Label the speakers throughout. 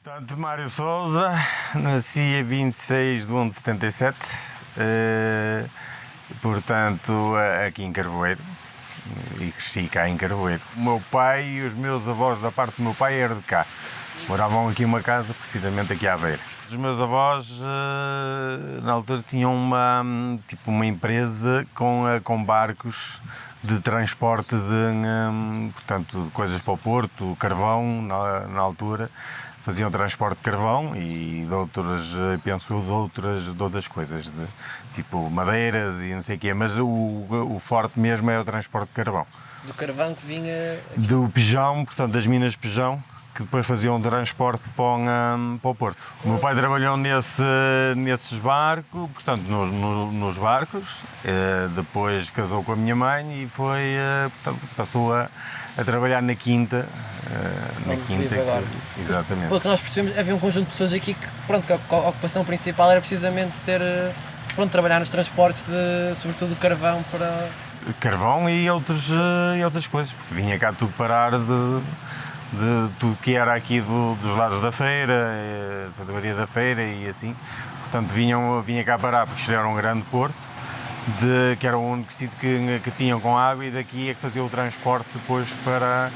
Speaker 1: Portanto, Mário Sousa, nasci a 26 de 1 de 77, portanto, aqui em Carvoeiro, e cresci cá em Carvoeiro. O meu pai e os meus avós, da parte do meu pai, eram de cá. Moravam aqui numa casa, precisamente aqui à beira. Os meus avós, na altura, tinham uma empresa com barcos de transporte portanto, de coisas para o Porto, carvão, na altura. Faziam transporte de carvão e de outras, penso eu, de outras coisas, tipo madeiras e não sei o quê, mas o forte mesmo é o transporte de carvão.
Speaker 2: Do carvão que vinha aqui.
Speaker 1: Do Pijão, portanto, das minas de Pijão, que depois faziam transporte para o Porto. O meu pai trabalhou nesses barcos, portanto, nos barcos, depois casou com a minha mãe e foi, portanto, passou a trabalhar na quinta. Na quinta, exatamente.
Speaker 2: Pelo que nós percebemos, havia um conjunto de pessoas aqui que, pronto, que a ocupação principal era precisamente trabalhar nos transportes, sobretudo de carvão para...
Speaker 1: Carvão e outras coisas, porque vinha cá tudo parar de tudo que era aqui dos lados da feira, Santa Maria da Feira e assim. Portanto, vinha cá parar, porque isto era um grande porto, que era o único sítio que tinham com água, e daqui é que fazia o transporte depois para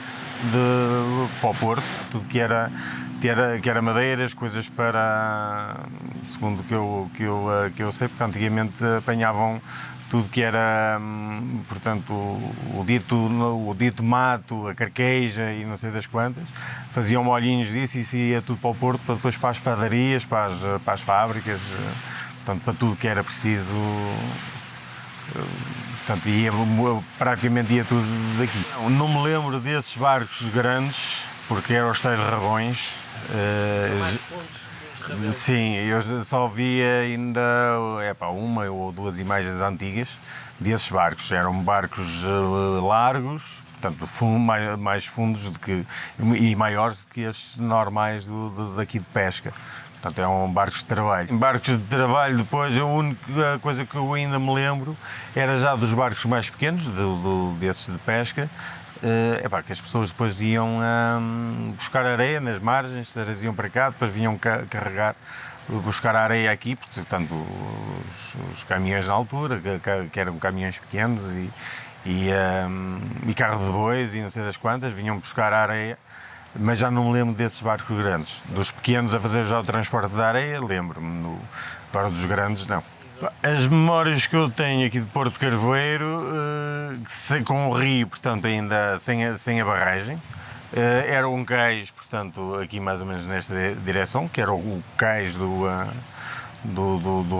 Speaker 1: o Porto, tudo que era madeiras, coisas para, segundo o que eu sei, porque antigamente apanhavam tudo que era, portanto, o dito mato, a carqueja e não sei das quantas, faziam molhinhos disso e isso ia tudo para o Porto, para depois para as padarias, para as fábricas, portanto, para tudo que era preciso. Portanto, praticamente ia tudo daqui. Não me lembro desses barcos grandes, porque eram os tais rabões. Sim, eu só via ainda uma ou duas imagens antigas desses barcos. Eram barcos largos, portanto, mais fundos e maiores do que estes normais daqui de pesca. Portanto, eram barcos de trabalho. Em barcos de trabalho, depois, a única coisa que eu ainda me lembro era já dos barcos mais pequenos, desses de pesca, que as pessoas depois iam buscar areia nas margens, traziam para cá, depois vinham carregar, buscar a areia aqui, portanto, os caminhões na altura, que eram caminhões pequenos e carro de bois e não sei das quantas, vinham buscar a areia. Mas já não me lembro desses barcos grandes. Dos pequenos a fazer já o transporte da areia, lembro-me. Agora dos grandes, não. As memórias que eu tenho aqui de Porto de Carvoeiro, com o rio, portanto, ainda sem a barragem, era um cais, portanto, aqui mais ou menos nesta direção, que era o cais do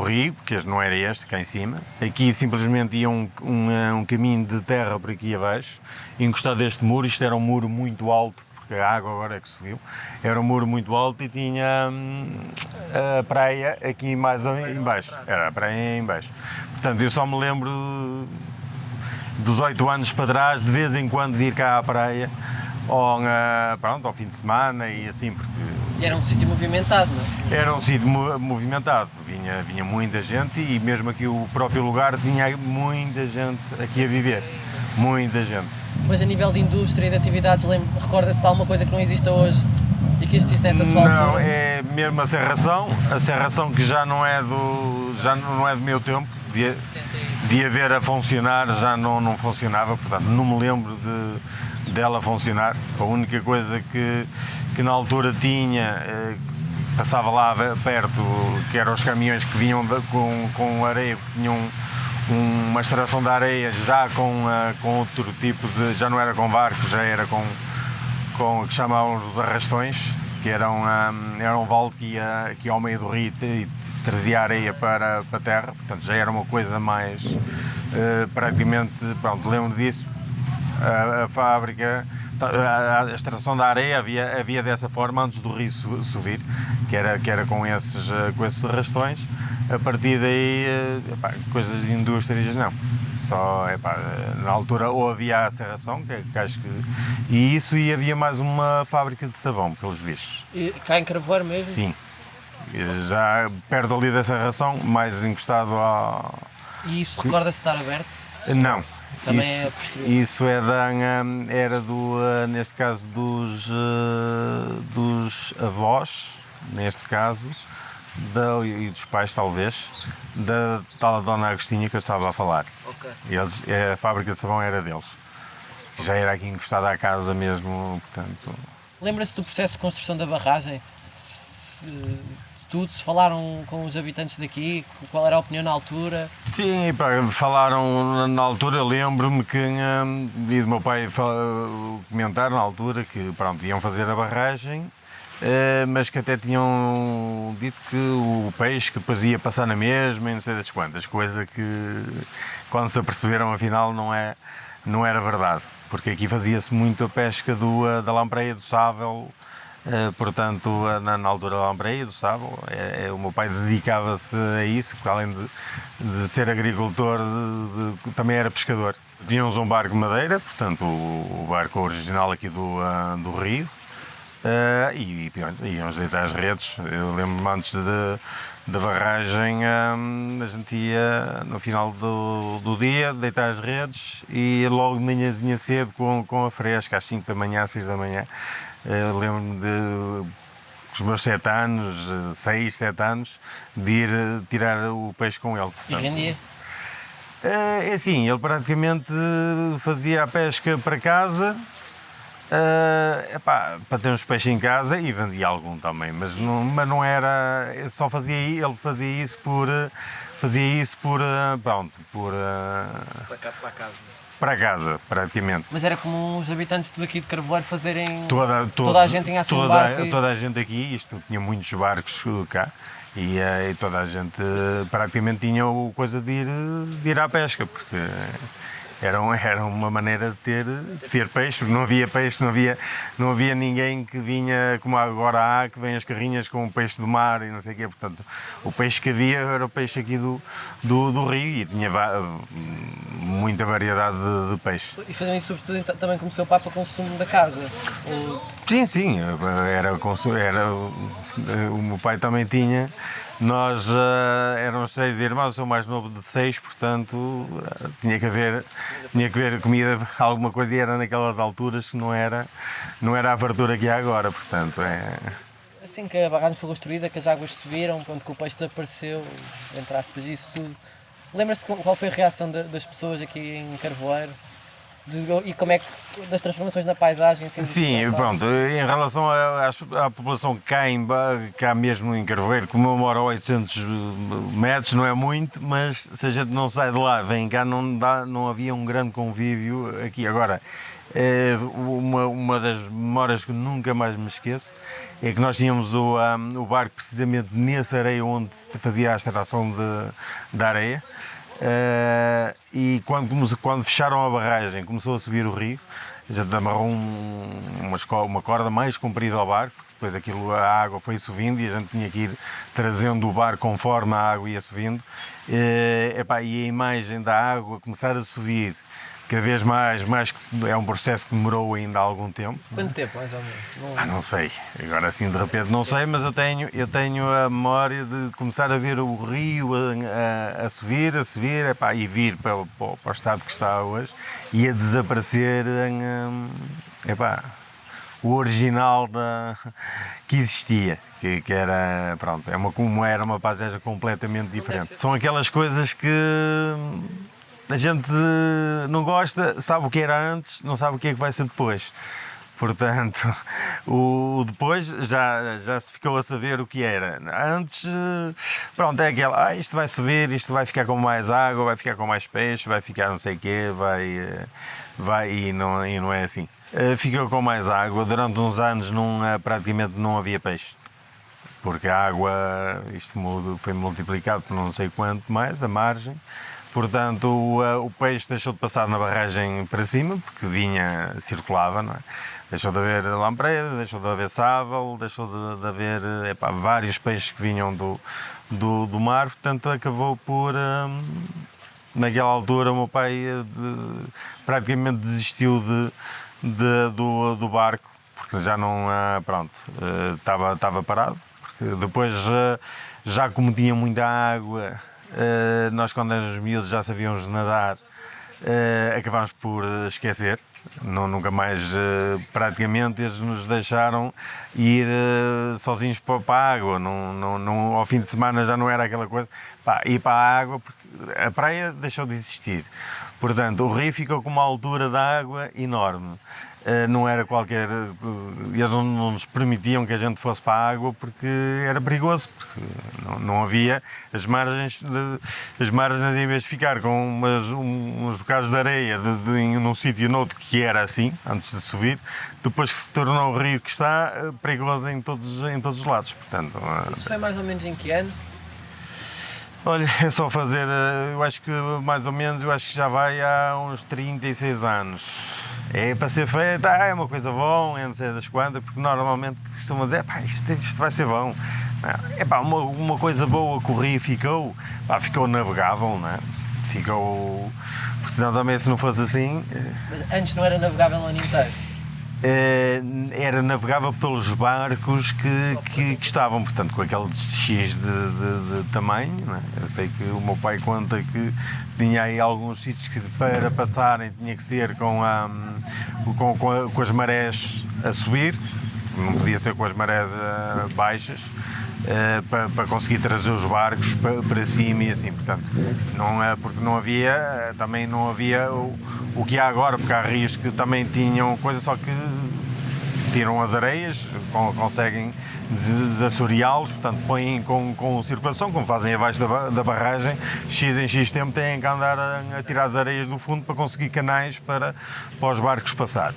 Speaker 1: rio, porque não era este, cá em cima. Aqui simplesmente ia um caminho de terra por aqui abaixo, encostado a este muro. Isto era um muro muito alto, porque a água agora é que subiu. Era um muro muito alto e tinha a praia aqui mais em baixo. Era a praia em baixo. Portanto, eu só me lembro dos 8 anos para trás, de vez em quando vir cá à praia, ao fim de semana e assim, porque...
Speaker 2: E era um sítio movimentado, não é?
Speaker 1: Era um sítio movimentado, vinha muita gente, e mesmo aqui o próprio lugar tinha muita gente aqui a viver, muita gente.
Speaker 2: Mas a nível de indústria e de atividades, recorda-se de alguma coisa que não exista hoje e que existisse nessa sua altura?
Speaker 1: Não, é mesmo a serração que já não é do meu tempo, de haver a funcionar, já não funcionava, portanto não me lembro dela funcionar. A única coisa que na altura tinha, passava lá perto, que eram os caminhões que vinham com areia, que tinham uma extração da areia já com outro tipo de... já não era com barcos, já era com que chamavam os arrastões, que era um vale que ia ao meio do rio e trazia areia para a terra, portanto já era uma coisa mais praticamente, pronto, lembro disso. A fábrica, a extração da areia havia dessa forma antes do rio subir, que era com esses arrastões. A partir daí, coisas de indústrias não. Só, na altura, ou havia a serração, que acho que... e havia mais uma fábrica de sabão, pelos vistos.
Speaker 2: E cá em Carvoeiro mesmo?
Speaker 1: Sim. Já perto ali da serração, mais encostado ao...
Speaker 2: E isso recorda-se estar aberto?
Speaker 1: Não,
Speaker 2: Também
Speaker 1: isso,
Speaker 2: é posterior.
Speaker 1: isso é era neste caso, dos avós, neste caso, e dos pais, talvez, da tal Dona Agostinha que eu estava a falar.
Speaker 2: Ok.
Speaker 1: A fábrica de sabão era deles. Já era aqui encostada à casa mesmo, portanto...
Speaker 2: Lembra-se do processo de construção da barragem? Se falaram com os habitantes daqui, qual era a opinião na altura?
Speaker 1: Sim, pá, falaram na altura, lembro-me que e do meu pai comentar na altura que pronto, iam fazer a barragem, mas que até tinham dito que o peixe que depois ia passar na mesma e não sei das quantas, coisa que quando se aperceberam afinal não era verdade, porque aqui fazia-se muito a pesca da lampreia do Sável. Portanto, na altura da lampreia do Sábio, o meu pai dedicava-se a isso, porque além de ser agricultor, também era pescador. Tínhamos um barco de madeira, portanto, o barco original aqui do Rio, e íamos deitar as redes. Eu lembro-me antes da barragem, a gente ia no final do dia deitar as redes e logo de manhãzinha cedo com a fresca, às 5 da manhã, às 6 da manhã. Lembro-me os meus 7 anos, 6, 7 anos, de ir tirar o peixe com ele.
Speaker 2: E rendia?
Speaker 1: É assim, ele praticamente fazia a pesca para casa, para ter uns peixes em casa e vendia algum também, mas não era, só ele fazia isso pronto, para casa, praticamente.
Speaker 2: Mas era como os habitantes daqui de Carvoeiro fazerem...
Speaker 1: Toda
Speaker 2: a gente tinha assim um barco
Speaker 1: toda a gente aqui, isto tinha muitos barcos cá, e toda a gente praticamente tinha a coisa de ir à pesca, porque era uma maneira de ter peixe, porque não havia peixe, não havia ninguém que vinha, como agora há, que vem as carrinhas com o peixe do mar e não sei o quê, portanto, o peixe que havia era o peixe aqui do rio e tinha muita variedade de peixe.
Speaker 2: E faziam isso sobretudo também como o seu pai para consumo da casa?
Speaker 1: Sim, o meu pai também tinha. Nós éramos 6 irmãos, eu sou mais novo de 6, portanto tinha que haver comida, alguma coisa, e era naquelas alturas que não era a fartura que há agora, portanto
Speaker 2: Assim que a barragem foi construída, que as águas subiram, pronto, que o peixe desapareceu, entre aspas, isso tudo. Lembra-se qual foi a reação das pessoas aqui em Carvoeiro? E como é que, das transformações na paisagem? Assim,
Speaker 1: sim, pronto, em relação à população cá mesmo em Carvoeiro, como eu moro a 800 metros, não é muito, mas se a gente não sai de lá, vem cá, não havia um grande convívio aqui. Agora, uma das memórias que nunca mais me esqueço é que nós tínhamos o barco precisamente nessa areia onde se fazia a extração da areia. E quando fecharam a barragem, começou a subir o rio, a gente amarrou uma corda mais comprida ao barco, porque depois a água foi subindo e a gente tinha que ir trazendo o barco conforme a água ia subindo, e a imagem da água começar a subir cada vez mais, é um processo que demorou ainda algum tempo.
Speaker 2: Quanto tempo, mais ou menos?
Speaker 1: Não sei, agora assim de repente não sei, mas eu tenho a memória de começar a ver o rio a subir, e vir para o estado que está hoje e a desaparecer o original que existia, que era, pronto, como era uma paisagem completamente diferente. São aquelas coisas que a gente não gosta, sabe o que era antes, não sabe o que é que vai ser depois. Portanto, o depois já se ficou a saber o que era. Antes, pronto, é aquela, isto vai subir, isto vai ficar com mais água, vai ficar com mais peixe, vai ficar não sei o quê, e não é assim. Ficou com mais água, durante uns anos praticamente não havia peixe. Porque a água, isto foi multiplicado por não sei quanto mais, a margem. Portanto, o peixe deixou de passar na barragem para cima, porque circulava, não é? Deixou de haver lampreia, deixou de haver sábal, deixou de haver vários peixes que vinham do mar, portanto acabou por, naquela altura o meu pai praticamente desistiu do barco, porque já não, estava parado, porque depois já como tinha muita água, nós quando éramos miúdos já sabíamos nadar, acabámos por esquecer. Nunca mais, praticamente, eles nos deixaram ir sozinhos para a água. Ao fim de semana já não era aquela coisa. Pá, ir para a água, porque a praia deixou de existir. Portanto, o rio ficou com uma altura da água enorme. Não era qualquer. Eles não nos permitiam que a gente fosse para a água porque era perigoso, porque não havia as margens, em vez de ficar com uns bocados de areia num sítio e noutro que era assim, antes de subir, depois que se tornou o rio que está, perigoso em todos os lados. Portanto,
Speaker 2: Isso foi mais ou menos em que ano?
Speaker 1: olha, é só fazer, eu acho que mais ou menos, eu acho que já vai há uns 36 anos. É para ser feito, é uma coisa bom, é não sei das quantas, porque normalmente costumam dizer, pá, isto vai ser bom. É pá, uma coisa boa que o rio ficou, pá, ficou navegável, não é? Ficou, porque senão também se não fosse assim...
Speaker 2: Mas antes não era navegável o ano inteiro?
Speaker 1: Era navegável pelos barcos que estavam, portanto, com aquele X de tamanho, não é? Eu sei que o meu pai conta que tinha aí alguns sítios que para passarem tinha que ser com as marés a subir, não podia ser com as marés baixas, para conseguir trazer os barcos para cima e assim, portanto, porque também não havia o que há agora, porque há rios que também tinham coisa, só que tiram as areias, conseguem desassoreá-los, portanto põem com circulação, como fazem abaixo da barragem, X em X tempo têm que andar a tirar as areias do fundo para conseguir canais para os barcos passar.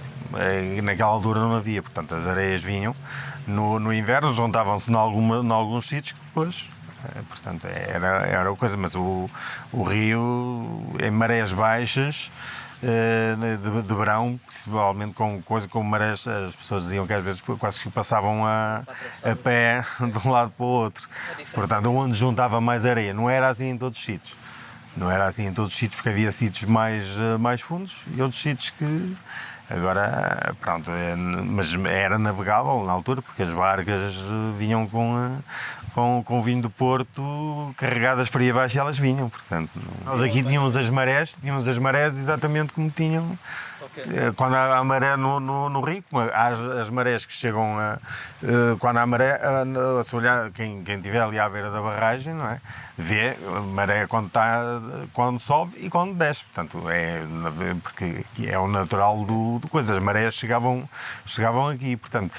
Speaker 1: E naquela altura não havia, portanto as areias vinham no inverno, juntavam-se em alguns sítios que depois, portanto era a coisa, mas o rio em marés baixas, de verão, principalmente com marés, as pessoas diziam que às vezes quase que passavam a pé de um lado para o outro, portanto onde juntava mais areia, não era assim em todos os sítios. Não era assim em todos os sítios, porque havia sítios mais fundos e outros sítios que agora, pronto, mas era navegável na altura, porque as barcas vinham com vinho do Porto carregadas para aí abaixo e elas vinham, portanto. Nós aqui tínhamos as marés exatamente como tinham. Quando há maré no rio, há as marés que chegam quando há maré, se olhar, quem estiver ali à beira da barragem, não é? Vê a maré quando sobe e quando desce, portanto, porque é o natural do coisa, as marés chegavam aqui, portanto,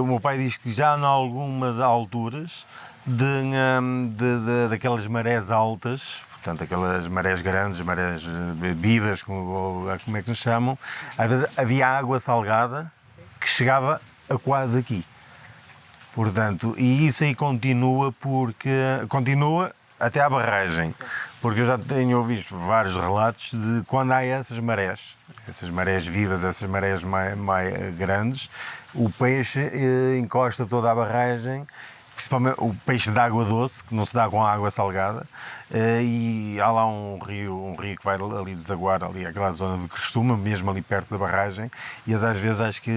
Speaker 1: o meu pai diz que já em algumas alturas daquelas marés altas, portanto, aquelas marés grandes, marés vivas, como é que nos chamam, às vezes havia água salgada que chegava a quase aqui. Portanto, e isso aí continua até à barragem, porque eu já tenho ouvido vários relatos de quando há essas marés vivas, essas marés mais grandes, o peixe encosta toda a barragem, principalmente o peixe de água doce, que não se dá com a água salgada, e há lá um rio que vai ali desaguar, ali aquela zona de Crestuma, mesmo ali perto da barragem, e às vezes acho que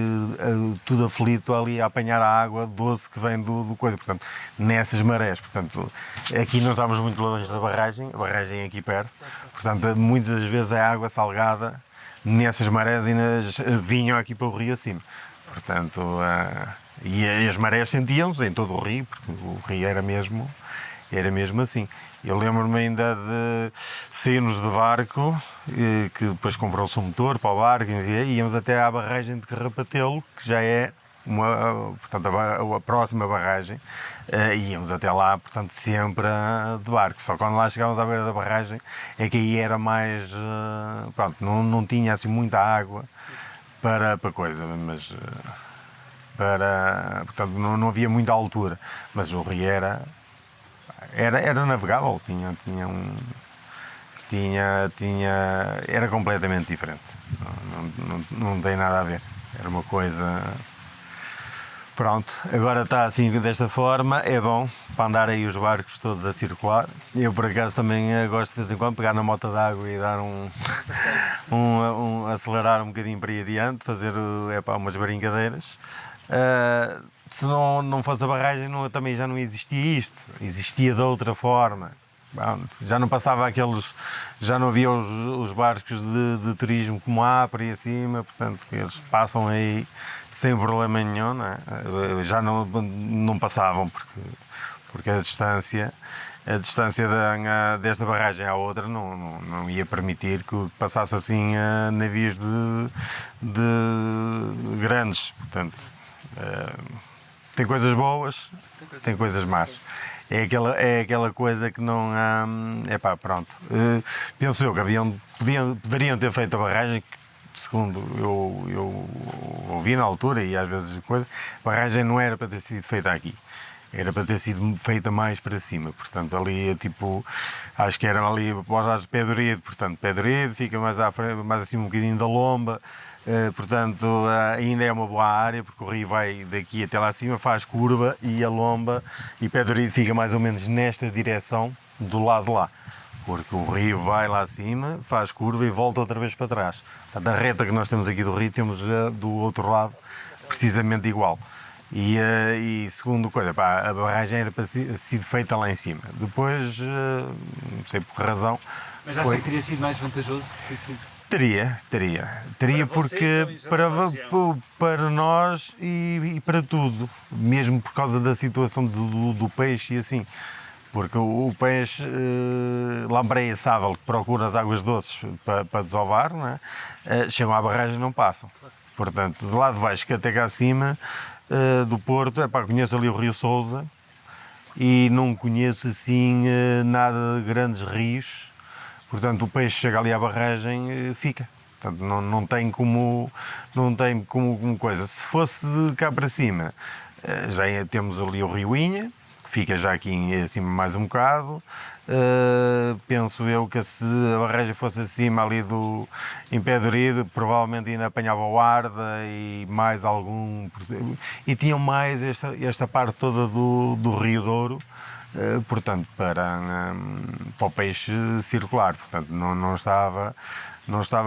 Speaker 1: tudo aflito ali a apanhar a água doce que vem do coisa, portanto, nessas marés, portanto, aqui não estamos muito longe da barragem, a barragem é aqui perto, portanto, muitas vezes é água salgada nessas marés e vinham aqui para o rio acima, portanto... E as marés sentiam-se em todo o rio, porque o rio era mesmo assim. Eu lembro-me ainda de sairmos de barco, que depois comprou-se um motor para o barco, e íamos até à barragem de Carrapatelo, que já é portanto, a próxima barragem, íamos até lá, portanto, sempre de barco. Só quando lá chegávamos à beira da barragem é que aí era mais... pronto, não tinha assim muita água para coisa, mas... portanto, não havia muita altura, mas o rio era navegável, era completamente diferente, não tem nada a ver, era uma coisa... Pronto, agora está assim desta forma, é bom para andar aí os barcos todos a circular. Eu por acaso também gosto de vez em quando pegar na mota d'água e dar acelerar um bocadinho para ir adiante, fazer umas brincadeiras. Se não fosse a barragem também já não existia isto, existia de outra forma, Já não passava aqueles, já não havia os barcos de turismo como há por aí acima, portanto eles passam aí sem problema nenhum, não é? Já não passavam porque a distância desta barragem à outra não ia permitir que passasse assim navios de grandes, portanto tem coisas boas, tem coisas más. É aquela coisa que não há. Pronto. Penso eu que poderiam ter feito a barragem, que, segundo eu ouvi na altura, e às vezes coisa, a barragem não era para ter sido feita aqui. Era para ter sido feita mais para cima, portanto ali tipo, acho que era ali após Pé de Orido, portanto Pé de Orido fica mais à frente, mais assim um bocadinho da Lomba, portanto ainda é uma boa área, porque o rio vai daqui até lá acima, faz curva e a Lomba e Pé de Orido fica mais ou menos nesta direção do lado de lá, porque o rio vai lá acima, faz curva e volta outra vez para trás. Portanto, a reta que nós temos aqui do rio temos do outro lado precisamente igual. E segundo coisa, a barragem era para ter sido feita lá em cima. Depois, não sei por que razão.
Speaker 3: Mas acha que teria sido mais vantajoso ter sido?
Speaker 1: Teria
Speaker 3: Para
Speaker 1: porque
Speaker 3: vocês,
Speaker 1: para nós e para tudo, mesmo por causa da situação do peixe e assim. Porque o peixe lampreia-sável, que procura as águas doces para desovar, não é? Chegam à barragem e não passam. Portanto, de lá de baixo que até cá acima do Porto, conheço ali o Rio Sousa e não conheço assim nada de grandes rios, portanto o peixe chega ali à barragem fica, portanto não tem como coisa. Se fosse cá para cima, já temos ali o Rio Inha, que fica já aqui em cima mais um bocado. Penso eu que se a barragem fosse acima ali em Pé de Orido, provavelmente ainda apanhava o Arda e mais algum, e tinham mais esta parte toda do Rio Douro, portanto para o peixe circular, portanto não estava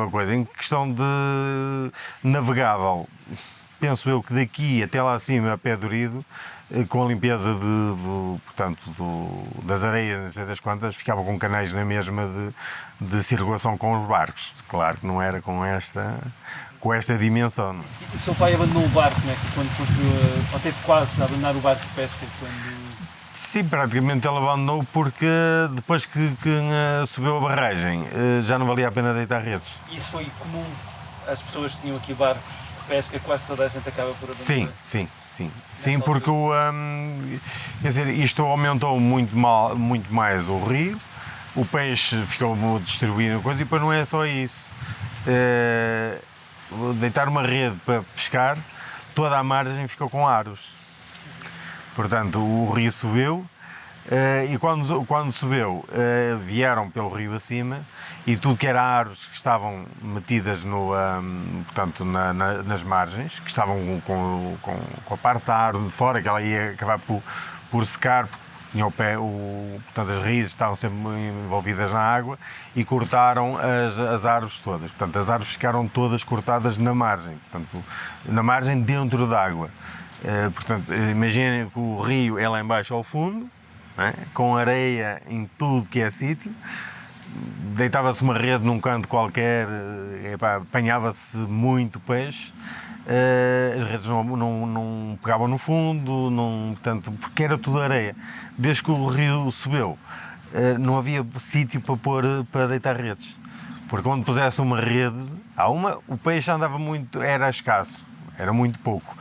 Speaker 1: coisa. Em questão de navegável, penso eu que daqui até lá acima a Pé de Orido, com a limpeza das areias, não sei das quantas, ficava com canais na mesma de circulação com os barcos. Claro que não era com esta dimensão. Não?
Speaker 3: O seu pai abandonou o barco, né? Quando construiu, ou teve quase a abandonar o barco de pesca?
Speaker 1: Sim, praticamente ele abandonou porque depois que subiu a barragem já não valia a pena deitar redes.
Speaker 3: Isso foi comum? As pessoas que tinham aqui barcos pesca, quase toda a gente acaba por abandonar.
Speaker 1: Sim, porque quer dizer, isto aumentou muito mais o rio, o peixe ficou distribuído e depois não é só isso. Deitar uma rede para pescar, toda a margem ficou com aros. Portanto, o rio subiu e quando subiu, vieram pelo rio acima e tudo que era árvores que estavam metidas portanto, nas margens, que estavam com a parte da árvore de fora, que ela ia acabar por secar, tinha portanto, as raízes estavam sempre envolvidas na água e cortaram as árvores todas. Portanto, as árvores ficaram todas cortadas na margem, portanto, na margem dentro da água. Portanto, imaginem que o rio é lá embaixo ao fundo, com areia em tudo que é sítio, deitava-se uma rede num canto qualquer, apanhava-se muito peixe, as redes não pegavam no fundo, portanto, porque era tudo areia. Desde que o rio subiu, não havia sítio para deitar redes, porque onde pusesse uma rede, o peixe andava muito, era escasso, era muito pouco.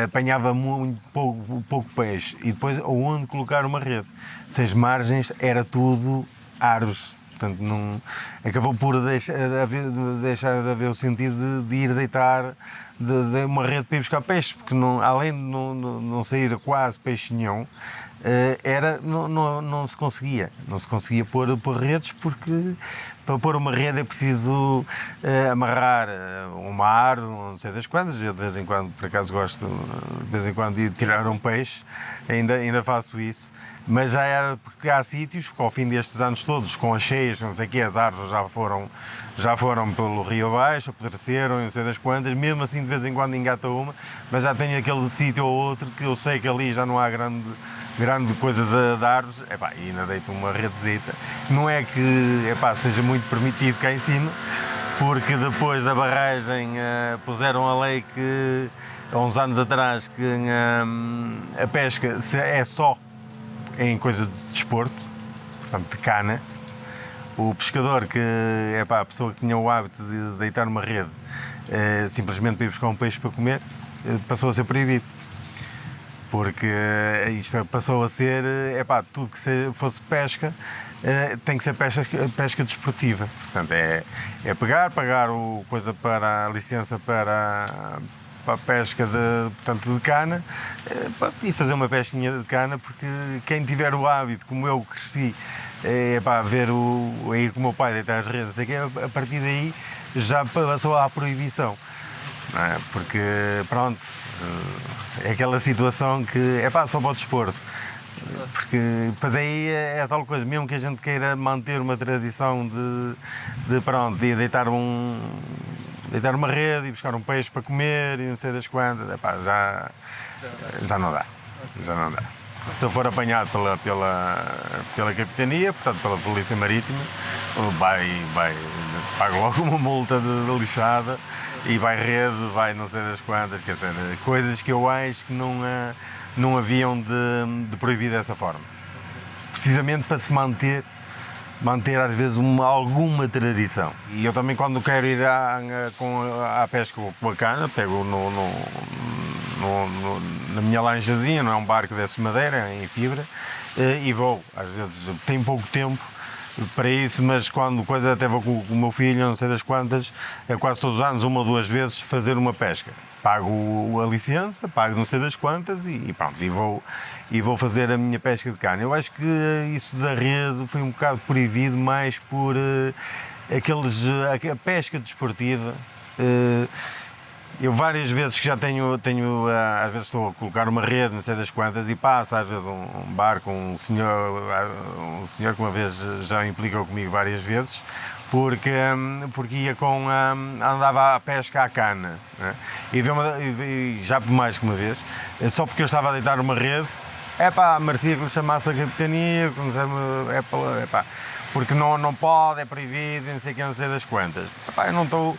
Speaker 1: Apanhava muito pouco peixe e depois onde colocar uma rede, se as margens era tudo árvores, portanto acabou por deixar de haver o sentido de ir deitar de uma rede para ir buscar peixe, porque além de não sair quase peixe nenhum, não se conseguia pôr redes, porque para pôr uma rede é preciso amarrar uma árvore, não sei das quantas. Eu de vez em quando, por acaso gosto de vez em quando de tirar um peixe, ainda faço isso, mas porque há sítios que ao fim destes anos todos, com as cheias, não sei o quê, as árvores já foram pelo rio abaixo, apodreceram, não sei das quantas, mesmo assim de vez em quando engata uma, mas já tenho aquele sítio ou outro que eu sei que ali já não há grande grande coisa de árvores, epá, e ainda deito uma redezita. Não é que epá, seja muito permitido cá em cima, porque depois da barragem puseram a lei que, há uns anos atrás, que a pesca é só em coisa de desporto, portanto de cana. O pescador, que epá, a pessoa que tinha o hábito de deitar uma rede simplesmente para ir buscar um peixe para comer, passou a ser proibido. Porque isto passou a ser, epá, tudo que fosse pesca tem que ser pesca desportiva. Portanto, é pagar coisa para a licença para a pesca de cana e fazer uma pesquinha de cana, porque quem tiver o hábito, como eu cresci, ver ir com o meu pai deitar as redes, a partir daí já passou à proibição. Não é? Porque, pronto, é aquela situação que é só para o desporto. Porque depois aí é tal coisa, mesmo que a gente queira manter uma tradição de deitar uma rede e buscar um peixe para comer e não sei das quantas, já não dá. Já não dá. Se eu for apanhado pela capitania, portanto pela polícia marítima, pago logo uma multa de lixada e vai rede, vai não sei das quantas, quer dizer, coisas que eu acho que não haviam de proibir dessa forma. Precisamente para se manter às vezes alguma tradição. E eu também, quando quero ir à pesca com a cana, pego na minha lanchazinha, não é um barco desse madeira, em fibra, e vou. Às vezes tenho pouco tempo para isso, mas quando coisa até vou com o meu filho, não sei das quantas, quase todos os anos, uma ou duas vezes, fazer uma pesca. Pago a licença, pago não sei das quantas e pronto, e vou fazer a minha pesca de cana. Eu acho que isso da rede foi um bocado proibido mais por a pesca desportiva. Eu várias vezes que já tenho às vezes estou a colocar uma rede, não sei das quantas, e passa às vezes um barco, um senhor que uma vez já implicou comigo várias vezes, porque ia andava à pesca à cana, né? E já por mais que uma vez, só porque eu estava a deitar uma rede, merecia que lhe chamasse a capitania, porque não pode, é proibido, não sei o que, não sei das quantas. Eu não estou...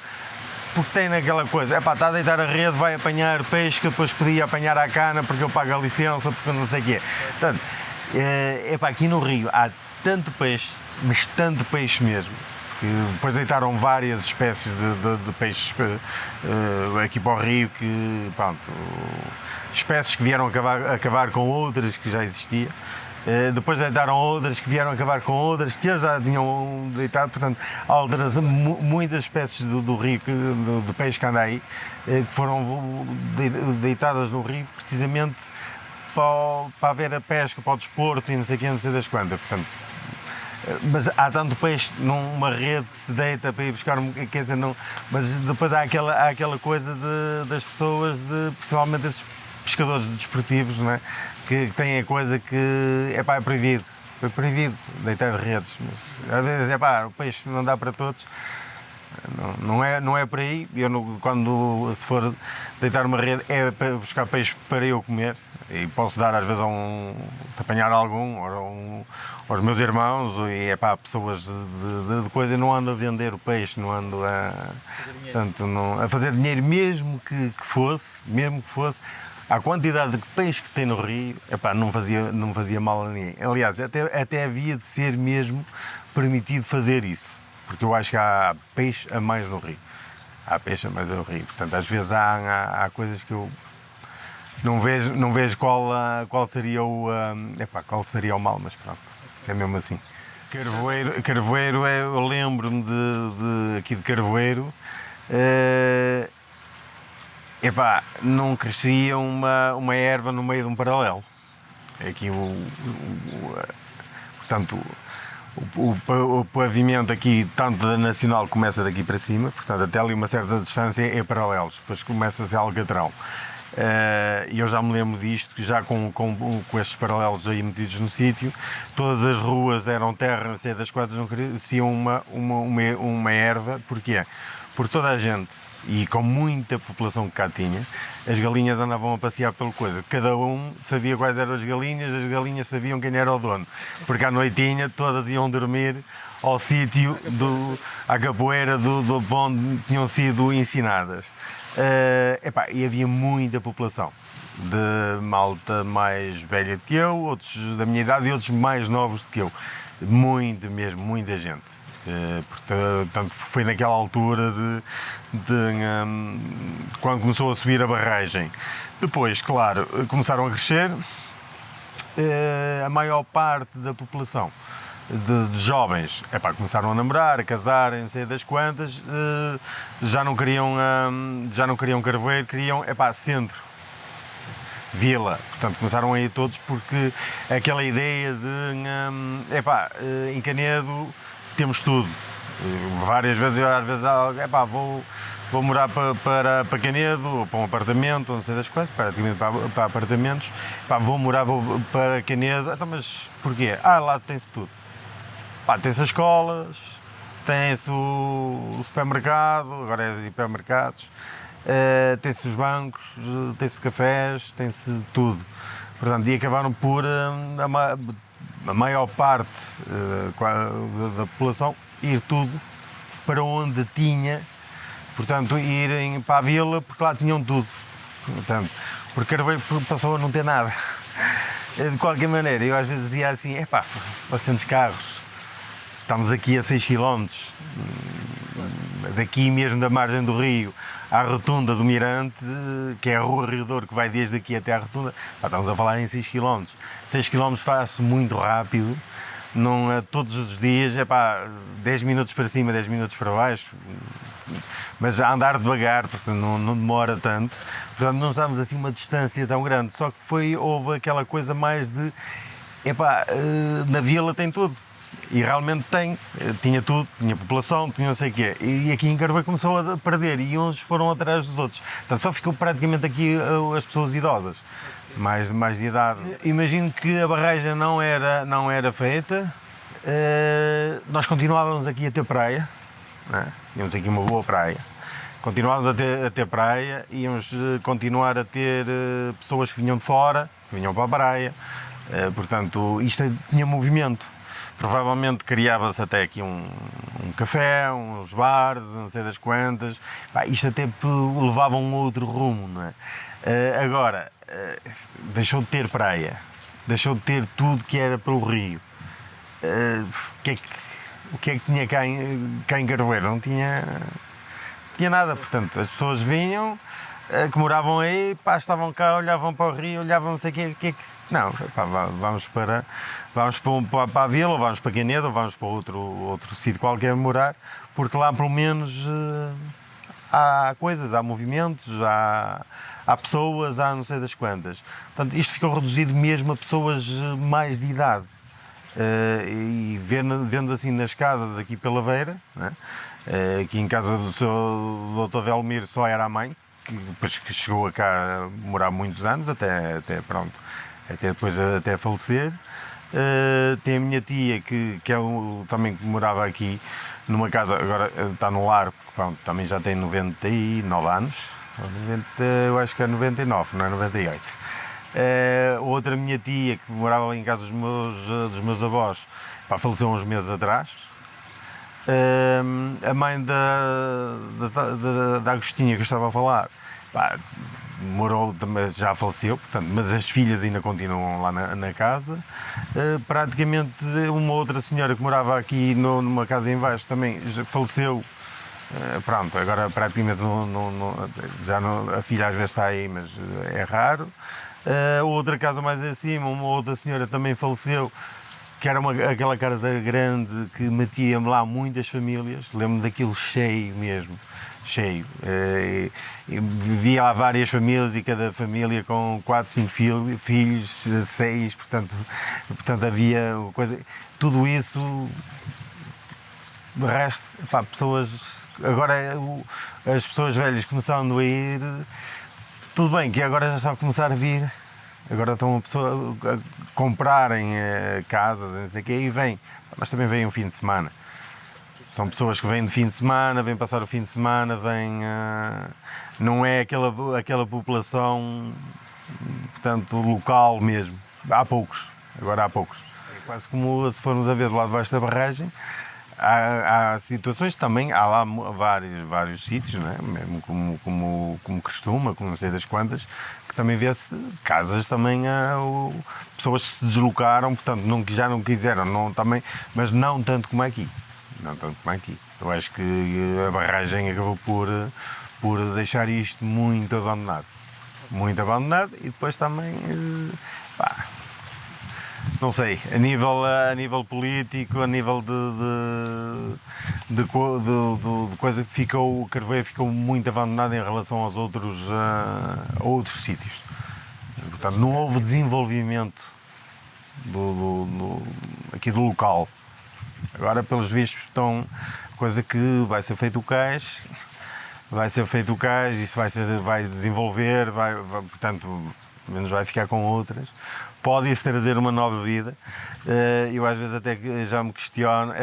Speaker 1: Porque tem naquela coisa, está a deitar a rede, vai apanhar peixe que depois podia apanhar à cana porque eu pago a licença, porque não sei o quê. Portanto, aqui no Rio há tanto peixe, mas tanto peixe mesmo, que depois deitaram várias espécies de peixes aqui para o Rio, que, pronto, espécies que vieram acabar com outras que já existiam. Depois deitaram outras que vieram acabar com outras que eles já tinham deitado, portanto, alteração, muitas espécies do rio, de peixe que anda aí, que foram deitadas no rio precisamente para haver a pesca, para o desporto e não sei o que, não sei das quantas. Portanto, mas há tanto peixe numa rede que se deita para ir buscar, quer dizer, não, mas depois há aquela coisa das pessoas, principalmente esses pescadores desportivos, não é? Que têm a coisa que é proibido. Foi proibido deitar redes, mas às vezes o peixe não dá para todos. Não é por aí. Quando se for deitar uma rede é para buscar peixe para eu comer, e posso dar às vezes se apanhar algum aos meus irmãos e pessoas de coisa. Eu não ando a vender o peixe, não ando a fazer dinheiro, mesmo que fosse. A quantidade de peixe que tem no Rio, não fazia mal a ninguém. Aliás, até havia de ser mesmo permitido fazer isso, porque eu acho que há peixe a mais no Rio. Há peixe a mais no Rio. Portanto, às vezes há coisas que eu não vejo qual seria qual seria o mal, mas pronto, isso é mesmo assim. Carvoeiro, eu lembro-me aqui de Carvoeiro. Não crescia uma erva no meio de um paralelo. Aqui portanto, o pavimento aqui, tanto da Nacional, começa daqui para cima, portanto, até ali uma certa distância é paralelos, depois começa a ser alcatrão. E eu já me lembro disto, que já com estes paralelos aí metidos no sítio, todas as ruas eram terra, não sei das quantas, não crescia uma erva. Porquê? Porque toda a gente e com muita população que cá tinha, as galinhas andavam a passear pela coisa. Cada um sabia quais eram as galinhas sabiam quem era o dono. Porque à noitinha todas iam dormir ao sítio, à capoeira do onde tinham sido ensinadas. E havia muita população. De malta mais velha do que eu, outros da minha idade e outros mais novos do que eu. Muita gente. Portanto, foi naquela altura quando começou a subir a barragem. Depois, claro, começaram a crescer. A maior parte da população de jovens começaram a namorar, a casar, não sei das quantas, já não queriam Carvoeiro, queriam centro, vila. Portanto, começaram a ir todos porque aquela ideia de em Canedo temos tudo. Várias vezes, vou morar para Canedo, ou para um apartamento, não sei das quantas, praticamente para apartamentos, vou morar para Canedo. Então, mas porquê? Lá tem-se tudo. Tem-se as escolas, tem-se o supermercado, agora é hipermercados, tem-se os bancos, tem-se cafés, tem-se tudo. Portanto, e acabaram por a maior parte da população ir tudo para onde tinha, portanto, irem para a vila porque lá tinham tudo. Portanto, porque Carvoeiro passou a não ter nada. De qualquer maneira, eu às vezes dizia assim, nós temos carros, estamos aqui a 6 km, daqui mesmo da margem do rio à rotunda do Mirante, que é a Rua Rio Douro, que vai desde aqui até à rotunda, estamos a falar em 6 km. 6 km faz-se muito rápido, não, todos os dias, 10 minutos para cima, 10 minutos para baixo, mas a andar devagar, porque não demora tanto, portanto não estamos assim uma distância tão grande, só que houve aquela coisa mais de, na vila tem tudo. E realmente tinha tudo, tinha população, tinha não sei o quê. E aqui em Carvoeiro começou a perder e uns foram atrás dos outros. Então só ficou praticamente aqui as pessoas idosas, mais de idade. Imagino que a barragem não era feita, nós continuávamos aqui a ter praia, né? Tínhamos aqui uma boa praia. Continuávamos a ter praia, íamos continuar a ter pessoas que vinham de fora, que vinham para a praia, portanto isto tinha movimento. Provavelmente criava-se até aqui um café, uns bares, não sei das quantas. Isto até levava a um outro rumo, não é? Agora, deixou de ter praia, deixou de ter tudo que era pelo rio. O que é que tinha cá em Carvoeiro? Não tinha nada, portanto, as pessoas vinham, que moravam aí, estavam cá, olhavam para o rio, olhavam não sei o que não, vamos para a vila, ou vamos para Canedo, ou vamos para outro sítio qualquer morar, porque lá pelo menos há coisas, há movimentos, há pessoas, há não sei das quantas. Portanto, isto ficou reduzido mesmo a pessoas mais de idade. E vendo assim nas casas aqui pela Veira, né? Aqui em casa do seu Dr. Velmir só era a mãe, que depois que chegou cá a morar muitos anos, até depois até falecer. Tem a minha tia que também que morava aqui numa casa, agora está no lar, pronto, também já tem 99 anos, 90, eu acho que é 99, não é 98. Outra minha tia que morava em casa dos meus avós, faleceu uns meses atrás. A mãe da Agostinha que eu estava a falar, morou, já faleceu, portanto, mas as filhas ainda continuam lá na casa. Praticamente uma outra senhora que morava aqui numa casa em baixo também já faleceu. Pronto, agora praticamente a filha às vezes está aí, mas é raro. Outra casa mais acima, uma outra senhora também faleceu, que era aquela casa grande que metia-me lá muitas famílias, lembro-me daquilo cheio mesmo. Cheio. Vivia lá várias famílias e cada família com 4, 5 filhos, 6, portanto havia coisa. Tudo isso, de resto, pessoas. Agora as pessoas velhas começando a ir, tudo bem que agora já estão a começar a vir, agora estão a comprarem casas, não sei o quê, e vêm, mas também vêm um fim de semana. São pessoas que vêm de fim de semana, vêm passar o fim de semana, não é aquela população, portanto, local mesmo. Há poucos, agora há poucos. É quase como se formos a ver do lado de baixo da barragem, há situações também, há lá vários sítios, não é? Mesmo como costuma, como não sei das quantas, que também vê-se casas também, pessoas que se deslocaram, portanto, já não quiseram, também, mas não tanto como aqui. Não tanto como aqui. Eu acho que a barragem acabou por deixar isto muito abandonado. Muito abandonado e depois também, pá, não sei, a nível político, a nível de coisa, o Carvoeiro ficou muito abandonado em relação aos outros sítios. Portanto, não houve desenvolvimento aqui do local. Agora, pelos vistos, coisa que vai ser feito o cais, isso vai desenvolver, portanto, menos vai ficar com outras. Pode-se trazer uma nova vida. Eu às vezes até já me questiono,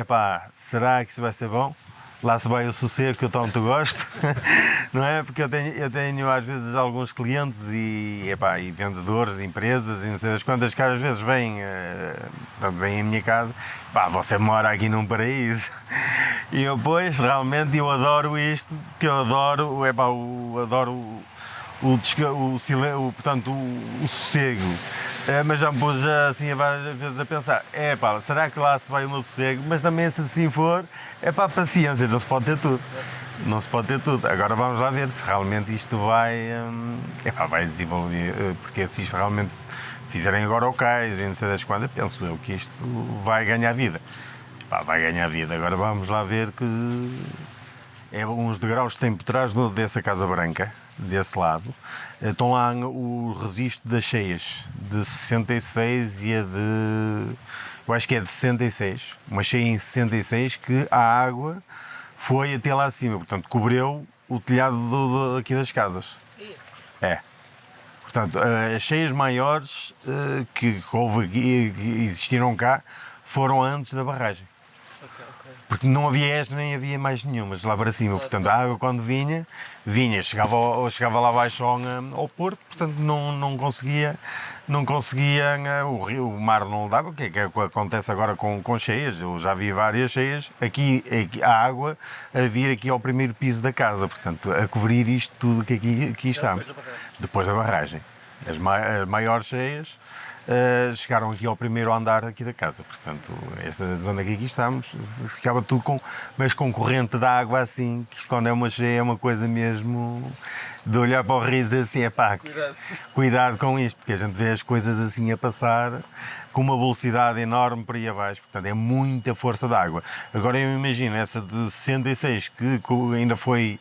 Speaker 1: será que isso vai ser bom? Lá se vai o sossego que eu tanto gosto, não é? Porque eu tenho às vezes alguns clientes e vendedores de empresas e não sei das quantas que às vezes vêm à minha casa, você mora aqui num paraíso. E eu, pois, realmente eu adoro isto, que eu adoro o sossego. Mas já me pus assim várias vezes a pensar, será que lá se vai o meu sossego? Mas também se assim for, paciência, não se pode ter tudo. Não se pode ter tudo. Agora vamos lá ver se realmente isto vai desenvolver, porque se isto realmente fizerem agora o cais e não sei das quantas, penso eu que isto vai ganhar vida. Vai ganhar vida. Agora vamos lá ver que uns degraus que tem por trás dessa Casa Branca, desse lado, estão lá o registro das cheias de 66 e eu acho que é de 66, uma cheia em 66 que a água foi até lá acima, portanto cobriu o telhado aqui das casas. Portanto, as cheias maiores que houve aqui, que existiram cá, foram antes da barragem. Porque não havia esta nem havia mais nenhumas lá para cima. Portanto, a água quando vinha, chegava lá abaixo ao porto, portanto não conseguia, o mar não dava, o que é que acontece agora com cheias? Eu já vi várias cheias, aqui a água a vir aqui ao primeiro piso da casa, portanto, a cobrir isto tudo que aqui estamos. Depois da barragem. As maiores cheias chegaram aqui ao primeiro andar aqui da casa, portanto, esta zona que aqui estamos, ficava tudo mas com corrente de água assim, que isto quando é uma cheia é uma coisa mesmo de olhar para o rio e dizer assim, cuidado com isto, porque a gente vê as coisas assim a passar com uma velocidade enorme para aí abaixo, portanto é muita força de água. Agora eu imagino essa de 66 que ainda foi,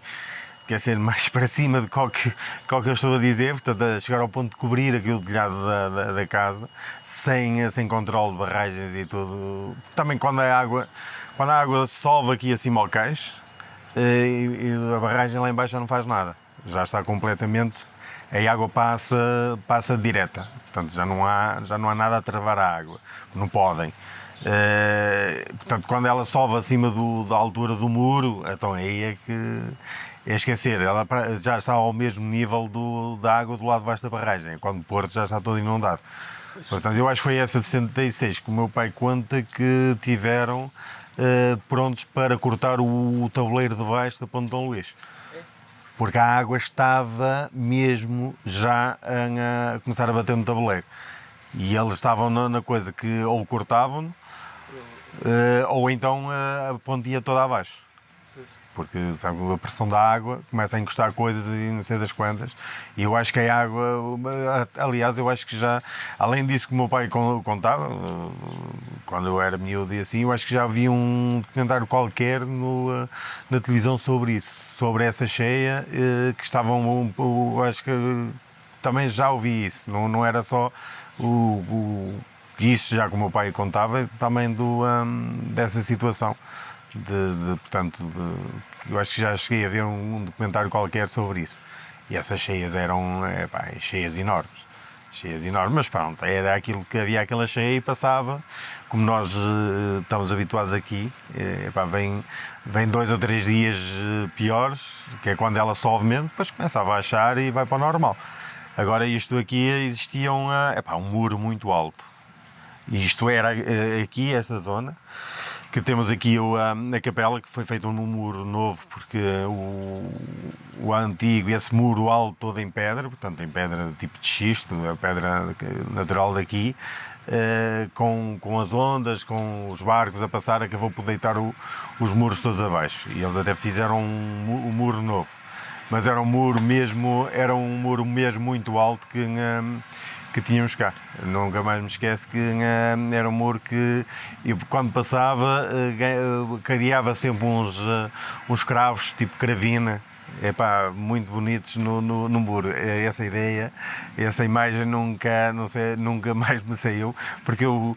Speaker 1: quer ser mais para cima de qual que eu estou a dizer, portanto, a chegar ao ponto de cobrir aqui o telhado da casa, sem controle de barragens e tudo. Também quando a água sobe aqui acima ao cais, e a barragem lá em baixo já não faz nada, já está completamente, a água passa direta, portanto já não há nada a travar a água, não podem. Portanto, quando ela sobe acima da altura do muro, então aí é que esquecer, ela já está ao mesmo nível da água do lado de baixo da barragem, quando o Porto já está todo inundado. Portanto, eu acho que foi essa de 66 que o meu pai conta que tiveram prontos para cortar o tabuleiro de baixo da Ponte de Dom Luís. Porque a água estava mesmo já a começar a bater no tabuleiro. E eles estavam na coisa que ou cortavam ou então a ponte ia toda abaixo. Porque, sabe, a pressão da água começa a encostar coisas e não sei das quantas. E eu acho que a água, aliás, eu acho que já, além disso que o meu pai contava, quando eu era miúdo e assim, eu acho que já havia um documentário qualquer na televisão sobre isso, sobre essa cheia, que estavam, eu acho que também já ouvi isso, não era só isso já que o meu pai contava, também dessa situação. Portanto, eu acho que já cheguei a ver um documentário qualquer sobre isso. E essas cheias eram cheias enormes. cheias enormes, mas pronto, era aquilo que havia aquela cheia e passava, como nós estamos habituados aqui, epá, vem 2 ou 3 dias piores, que é quando ela sobe mesmo, depois começa a baixar e vai para o normal. Agora isto aqui existia um muro muito alto. E isto era aqui, esta zona, que temos aqui a capela, que foi feito um muro novo, porque o antigo, esse muro alto todo em pedra, portanto em pedra tipo de xisto, a pedra natural daqui, com as ondas, com os barcos a passar, acabou por deitar os muros todos abaixo. E eles até fizeram um muro novo. Mas era um muro mesmo muito alto que tínhamos cá. Nunca mais me esqueço que era um muro que eu, quando passava, criava sempre uns cravos tipo cravina, muito bonitos no muro. Essa ideia, essa imagem nunca mais me saiu, porque eu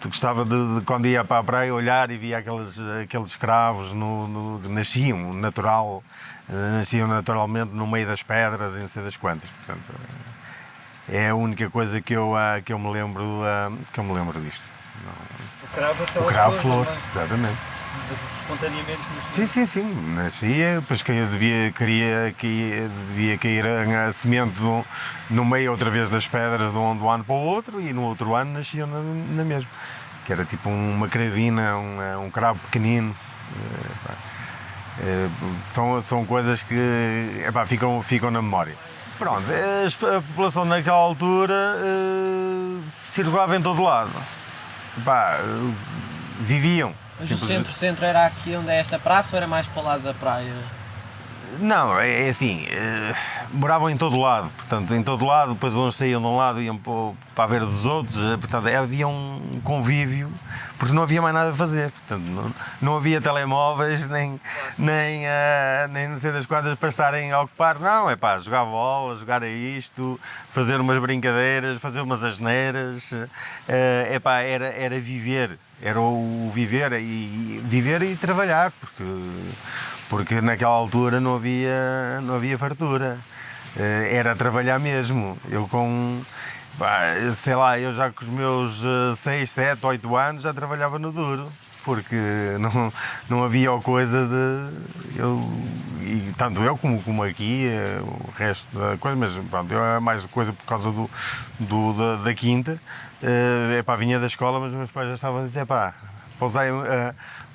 Speaker 1: gostava de quando ia para a praia olhar e via aqueles cravos nasciam naturalmente no meio das pedras e não sei das quantas. Portanto, é a única coisa que eu me lembro disto.
Speaker 3: O cravo
Speaker 1: flor, exatamente.
Speaker 3: Espontaneamente.
Speaker 1: Sim. Nascia, depois devia cair a semente no meio outra vez das pedras de um ano para o outro e no outro ano nascia na mesma. Que era tipo uma cravina, um cravo pequenino. São coisas que ficam na memória. Pronto, a população naquela altura circulava em todo lado. Viviam.
Speaker 2: Mas o centro era aqui onde é esta praça ou era mais para o lado da praia?
Speaker 1: Não, é assim, moravam em todo lado, portanto, em todo lado, depois uns saíam de um lado e iam para a ver dos outros, portanto, havia um convívio, porque não havia mais nada a fazer, portanto, não havia telemóveis, nem não sei das quantas para estarem a ocupar, não, jogar bola, jogar a isto, fazer umas brincadeiras, fazer umas asneiras, era viver. Era o viver e trabalhar, porque naquela altura não havia fartura. Era trabalhar mesmo. Eu eu já com os meus 6, 7, 8 anos já trabalhava no duro, porque não havia coisa tanto eu como aqui, o resto da coisa, mas pronto, eu é mais coisa por causa da quinta. Vinha da escola, mas os meus pais já estavam a dizer,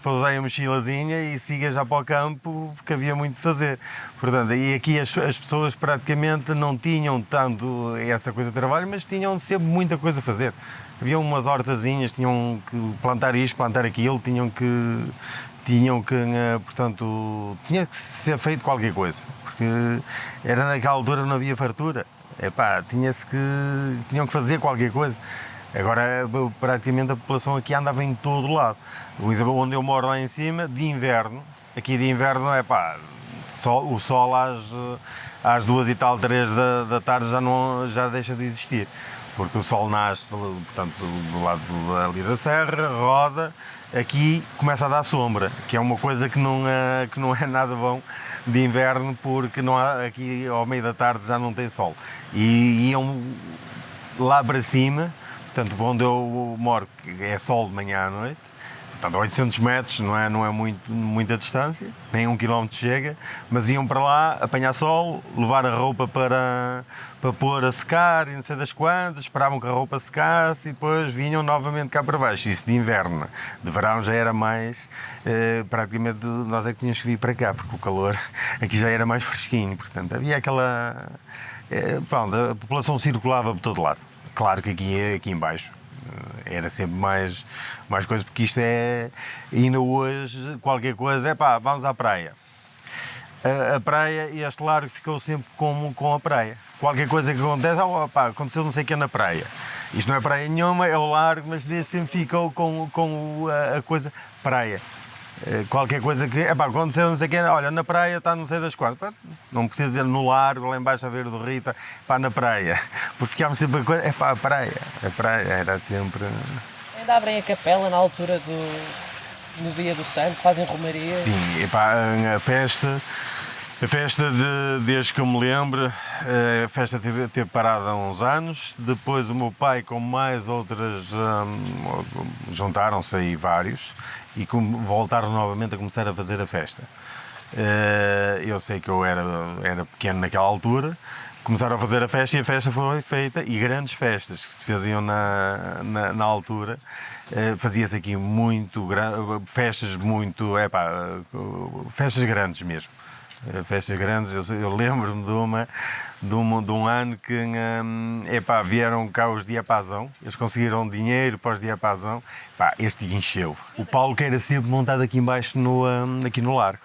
Speaker 1: pousai a mochilazinha e siga já para o campo, porque havia muito de fazer. Portanto, e aqui as pessoas praticamente não tinham tanto essa coisa de trabalho, mas tinham sempre muita coisa a fazer. Havia umas hortazinhas, tinham que plantar isto, plantar aquilo, tinha que ser feito qualquer coisa, porque naquela altura não havia fartura. Tinham que fazer qualquer coisa. Agora, praticamente a população aqui andava em todo lado. Onde eu moro lá em cima, de inverno, aqui de inverno, o sol às 2 e tal, 3 da tarde já deixa de existir. Porque o sol nasce, portanto, do lado ali da serra, roda, aqui começa a dar sombra, que é uma coisa que não é nada bom de inverno, porque aqui ao meio da tarde já não tem sol. E iam lá para cima, portanto, onde eu moro, é sol de manhã à noite, portanto, a 800 metros, não é muita distância, nem 1 km chega, mas iam para lá apanhar sol, levar a roupa para pôr a secar e não sei das quantas, esperavam que a roupa secasse e depois vinham novamente cá para baixo. Isso de inverno. De verão já era mais, praticamente nós é que tínhamos que vir para cá, porque o calor aqui já era mais fresquinho, portanto, havia aquela... a população circulava por todo lado. Claro que aqui em baixo era sempre mais coisa, porque isto ainda hoje, qualquer coisa, vamos à praia. A praia, e este largo ficou sempre com a praia. Qualquer coisa que acontece, aconteceu não sei o que na praia. Isto não é praia nenhuma, é o largo, mas sempre ficou com a coisa praia. Qualquer coisa que aconteceu, não sei o que, olha, na praia está não sei das quantas. Não precisa dizer no largo, lá embaixo a ver do Rita, na praia. Porque ficámos sempre a coisa, a praia era sempre...
Speaker 2: Ainda abrem a capela na altura no dia do santo, fazem romaria?
Speaker 1: Sim, a festa A festa, desde que eu me lembro, a festa teve parada há uns anos. Depois o meu pai, com mais outras, juntaram-se aí vários e voltaram novamente a começar a fazer a festa. Eu sei que eu era pequeno naquela altura. Começaram a fazer a festa e a festa foi feita, e grandes festas que se faziam na altura. Fazia-se aqui festas festas grandes mesmo. Festas grandes, eu lembro-me de um ano que vieram cá os Diapasão, eles conseguiram dinheiro para os Diapasão, este encheu. O palco era sempre montado aqui embaixo aqui no largo,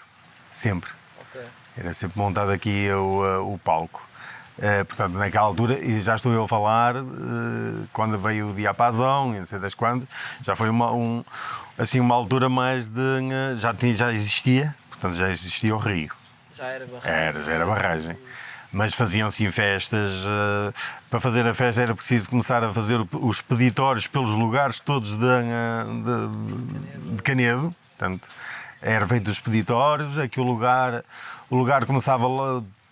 Speaker 1: sempre.
Speaker 2: Ok.
Speaker 1: Era sempre montado aqui o palco. Portanto, naquela altura, e já estou eu a falar, quando veio o Diapasão, e não sei das quando, já foi uma altura mais de... Já existia, portanto já existia o Rio.
Speaker 2: Já era barragem.
Speaker 1: Já era barragem. Mas faziam-se festas. Para fazer a festa era preciso começar a fazer os peditórios pelos lugares todos de Canedo. Portanto, era feito os peditórios, aqui o lugar começava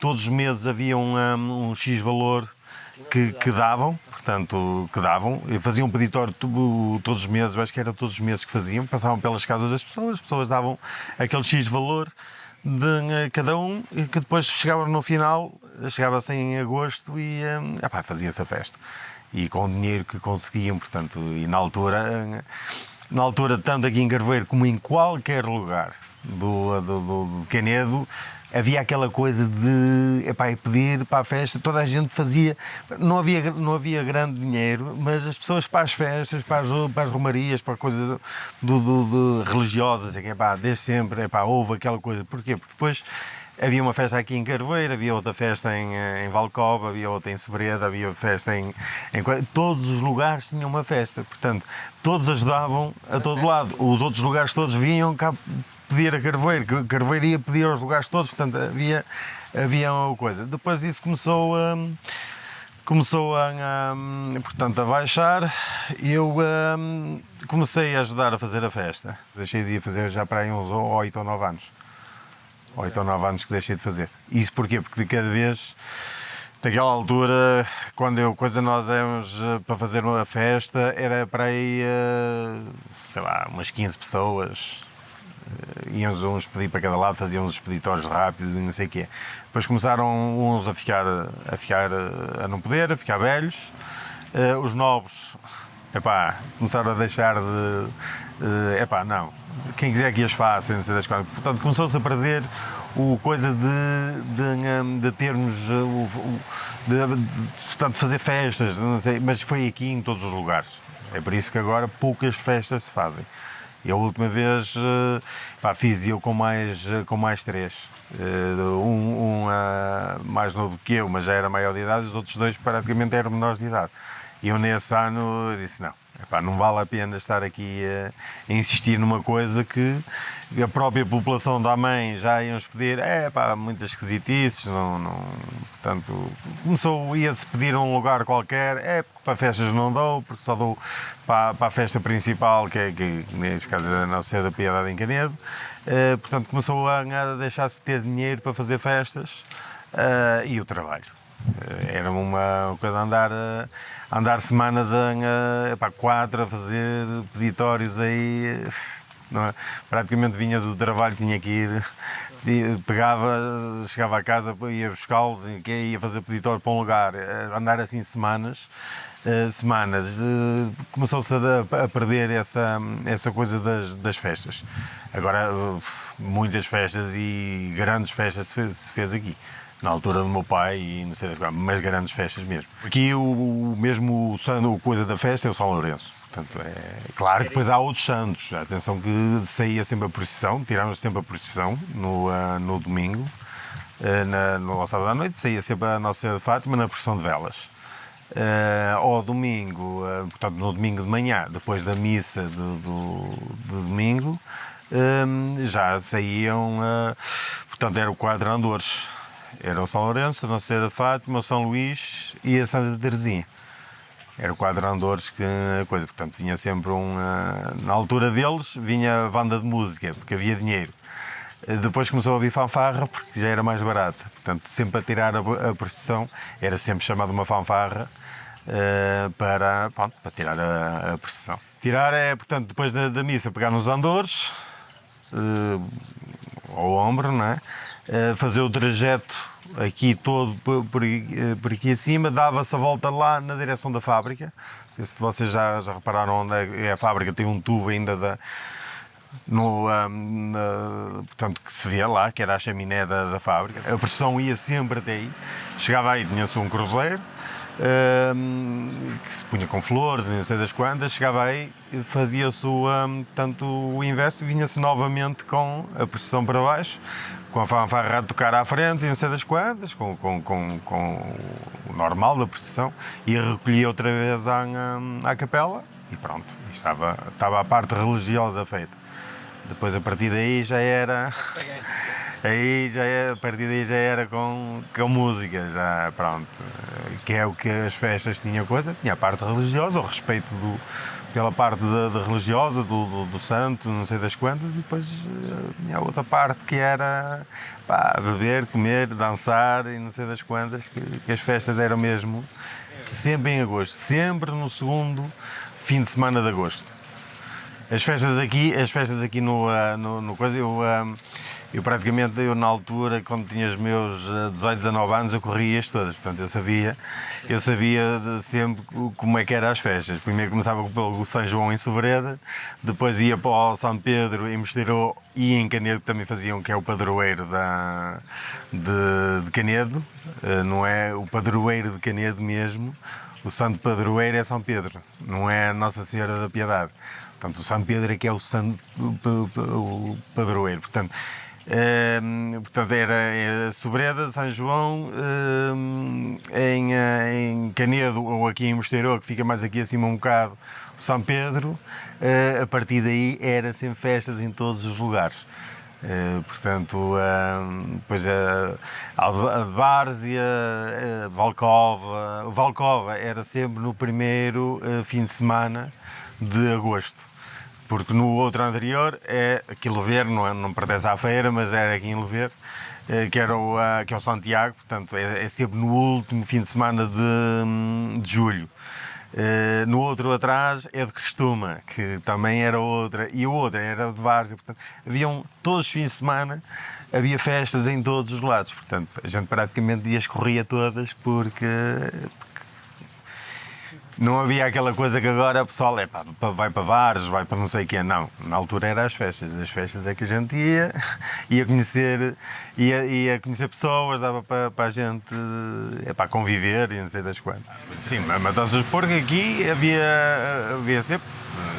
Speaker 1: todos os meses havia um X valor que davam, e faziam um peditório todos os meses, eu acho que era todos os meses que faziam, passavam pelas casas das pessoas, as pessoas davam aquele X valor de cada um, e que depois chegava no final, chegava-se em agosto e fazia-se a festa. E com o dinheiro que conseguiam, portanto, e na altura, tanto aqui em Carvoeiro como em qualquer lugar de Canedo, havia aquela coisa de pedir para a festa, toda a gente fazia, não havia grande dinheiro, mas as pessoas para as festas, para as romarias, para coisas religiosas, desde sempre, houve aquela coisa. Porquê? Porque depois havia uma festa aqui em Carvoeiro, havia outra festa em Valcova, havia outra em Sobreda, havia festa em todos os lugares tinham uma festa, portanto, todos ajudavam a todo lado, os outros lugares todos vinham cá pedir a Carvoeiro, Carvoeiro ia pedir aos lugares todos, portanto havia uma coisa. Depois isso começou a baixar, eu comecei a ajudar a fazer a festa, deixei de ir fazer já para aí uns 8 ou 9 anos. 8 ou 9 anos que deixei de fazer. Isso porquê? Porque de cada vez, naquela altura, quando nós éramos para fazer uma festa, era para aí, umas 15 pessoas. Íamos uns pedir para cada lado, fazíamos os peditórios rápidos e não sei o quê. Depois começaram uns a não poder, a ficar velhos. Os novos, começaram a deixar não, quem quiser que as faça, não sei das quantas. Portanto, começou-se a perder coisa de termos, portanto, fazer festas, não sei, mas foi aqui em todos os lugares. É por isso que agora poucas festas se fazem. E a última vez fiz eu com mais 3. Um mais novo que eu, mas já era maior de idade, os outros 2 praticamente eram menores de idade. E eu nesse ano disse não vale a pena estar aqui a insistir numa coisa que a própria população da mãe já iam pedir, muitas esquisitices, portanto, ia-se pedir um lugar qualquer, porque para festas não dou, porque só dou para a festa principal, que neste caso era a Nossa Senhora da Piedade em Canedo, portanto começou a deixar-se de ter dinheiro para fazer festas e o trabalho. Era uma coisa andar semanas a 4 a fazer peditórios aí, não é? Praticamente vinha do trabalho, tinha que ir, chegava a casa, ia buscá-los e ia fazer peditório para um lugar, andar assim semanas. Começou-se a perder essa coisa das festas. Agora, muitas festas e grandes festas se fez aqui. Na altura do meu pai e não sei das quais, mas grandes festas mesmo. Aqui o coisa da festa é o São Lourenço. Portanto, é claro que depois há outros santos. Atenção que saía sempre a procissão, tirámos sempre a procissão no domingo, no sábado à noite, saía sempre a Nossa Senhora de Fátima na procissão de velas. Ao domingo, portanto no domingo de manhã, depois da missa do domingo, já saíam, portanto era o quadro Andores. Era o São Lourenço, a Nossa Senhora de Fátima, o São Luís e a Santa Teresinha. Era o quadro Andores que coisa. Portanto, vinha sempre na altura deles, vinha a banda de música, porque havia dinheiro. Depois começou a haver fanfarra, porque já era mais barata. Portanto, sempre a tirar a procissão, era sempre chamada uma fanfarra para tirar a procissão. Tirar é, portanto, depois da missa, pegar nos andores, ao ombro, não é? Fazer o trajeto aqui todo por aqui acima, dava-se a volta lá na direção da fábrica. Não sei se vocês já repararam onde é a fábrica, tem um tubo ainda portanto, que se vê lá, que era a chaminé da fábrica. A procissão ia sempre até aí. Chegava aí, tinha-se um cruzeiro, que se punha com flores e não sei das quantas. Chegava aí, fazia-se o inverso e vinha-se novamente com a procissão para baixo, com a fanfarra a tocar à frente e não sei das quantas, com o normal da procissão, e recolhia outra vez à capela e pronto, estava a parte religiosa feita. Depois a partir daí já era a partir daí já era com música, já pronto, que é o que as festas tinham tinha a parte religiosa, o respeito pela parte religiosa, do santo, não sei das quantas, e depois tinha a outra parte que era beber, comer, dançar e não sei das quantas, que as festas eram mesmo sempre em agosto, sempre no segundo fim de semana de agosto. As festas aqui no coisa, eu praticamente, na altura, quando tinha os meus 18, 19 anos, eu corria-as todas. Portanto, eu sabia sempre como é que eram as festas. Primeiro começava pelo São João em Sobreda, depois ia para o São Pedro em Mosteiro e em Canedo, que também faziam, que é o padroeiro de Canedo. Não é o padroeiro de Canedo mesmo. O santo padroeiro é São Pedro, não é Nossa Senhora da Piedade. Portanto, o São Pedro é que é o santo padroeiro. Portanto, era Sobreda, São João, em Canedo ou aqui em Mosteiro, que fica mais aqui acima um bocado, o São Pedro. A partir daí era sempre festas em todos os lugares. Portanto, depois a de Várzea, Valcova. O Valcova era sempre no primeiro fim de semana de agosto. Porque no outro anterior é aqui em Louveiro, não pertence à feira, mas era aqui em Louveiro, que é o Santiago, portanto é sempre no último fim de semana de julho. No outro atrás é de Crestuma, que também era outra, e a outra era de Várzea, portanto haviam todos os fins de semana, havia festas em todos os lados, portanto a gente praticamente as corria todas porque não havia aquela coisa que agora o pessoal vai para bares, vai para não sei o quê. Não, na altura eram as festas é que a gente ia conhecer pessoas, dava para a gente conviver e não sei das quantas. Sim, matanças de porco aqui havia sempre,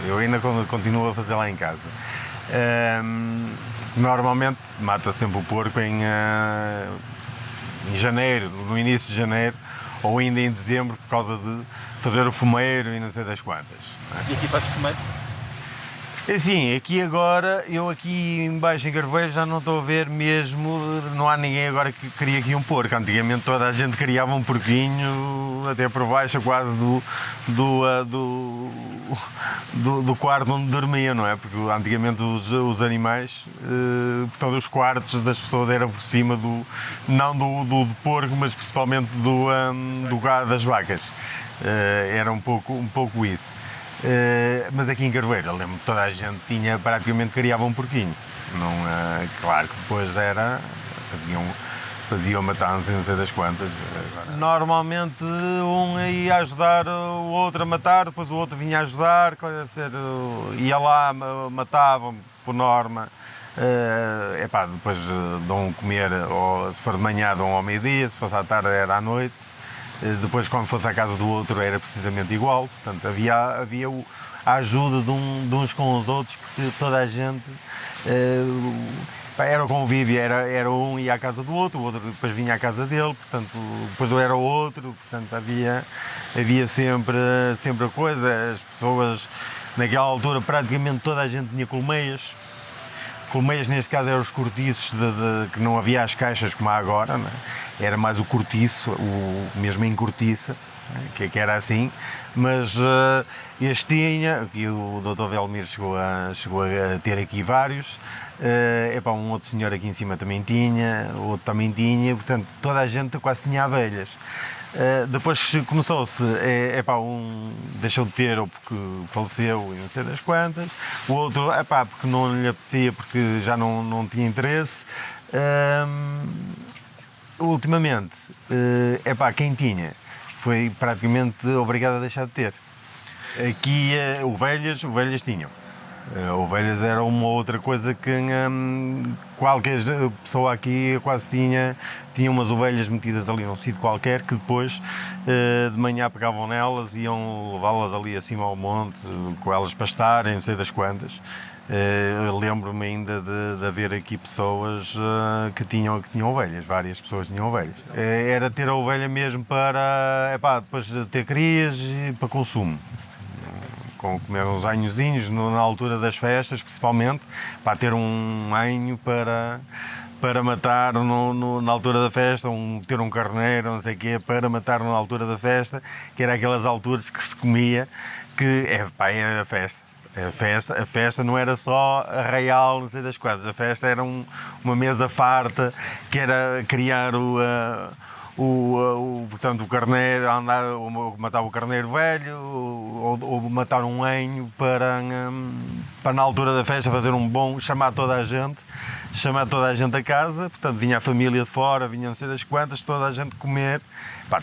Speaker 1: eu ainda continuo a fazer lá em casa. Normalmente mata sempre o porco em janeiro, no início de janeiro, ou ainda em dezembro, por causa de fazer o fumeiro e não sei das quantas.
Speaker 3: E aqui faz fumeiro?
Speaker 1: É assim, aqui agora, eu aqui embaixo em Carvoeiro já não estou a ver mesmo, não há ninguém agora que cria aqui um porco. Antigamente toda a gente criava um porquinho, até por baixo quase do quarto onde dormia, não é? Porque antigamente os animais, todos os quartos das pessoas eram por cima não do porco, mas principalmente do gado das vacas. Era um pouco isso. Mas aqui em Carvoeiro, eu lembro que toda a gente praticamente criava um porquinho. Claro que depois faziam matança, não sei das quantas. Normalmente um ia ajudar o outro a matar, depois o outro vinha ajudar, ia lá, matavam por norma. Depois dão comer, ou se for de manhã dão ao meio-dia, se fosse à tarde era à noite. Depois, quando fosse à casa do outro, era precisamente igual. Portanto, havia a ajuda de uns com os outros, porque toda a gente era o convívio, era um ia à casa do outro, o outro depois vinha à casa dele, portanto, depois era o outro, portanto, havia sempre a coisa. As pessoas, naquela altura, praticamente toda a gente tinha colmeias. Colmeias, neste caso, eram os cortiços, que não havia as caixas como há agora, não é? Era mais o cortiço, mesmo em cortiça, que era assim, mas este tinha, e o Dr. Velmir chegou a ter aqui vários, um outro senhor aqui em cima também tinha, o outro também tinha, portanto toda a gente quase tinha abelhas. Depois começou-se, um deixou de ter ou porque faleceu e não sei das quantas, o outro porque não lhe apetecia, porque já não tinha interesse. Ultimamente, quem tinha foi praticamente obrigado a deixar de ter. Aqui, ovelhas tinham. Ovelhas era uma outra coisa que qualquer pessoa aqui quase tinha umas ovelhas metidas ali num sítio qualquer, que depois de manhã pegavam nelas e iam levá-las ali acima ao monte, com elas pastarem, não sei das quantas. Lembro-me ainda de haver aqui pessoas que tinham ovelhas, várias pessoas tinham ovelhas. Era ter a ovelha mesmo para, depois de ter crias e para consumo. Com comer uns anhozinhos na altura das festas, principalmente, para ter um anho para matar na altura da festa, ter um carneiro, não sei o quê, para matar na altura da festa, que era aquelas alturas que se comia, que era a festa. A festa não era só arraial, não sei das quantas, a festa era uma mesa farta, que era criar portanto, o carneiro, ou matar o carneiro velho, ou matar um enho para na altura da festa fazer um bom, chamar toda a gente a casa, portanto vinha a família de fora, vinha não sei das quantas, toda a gente comer,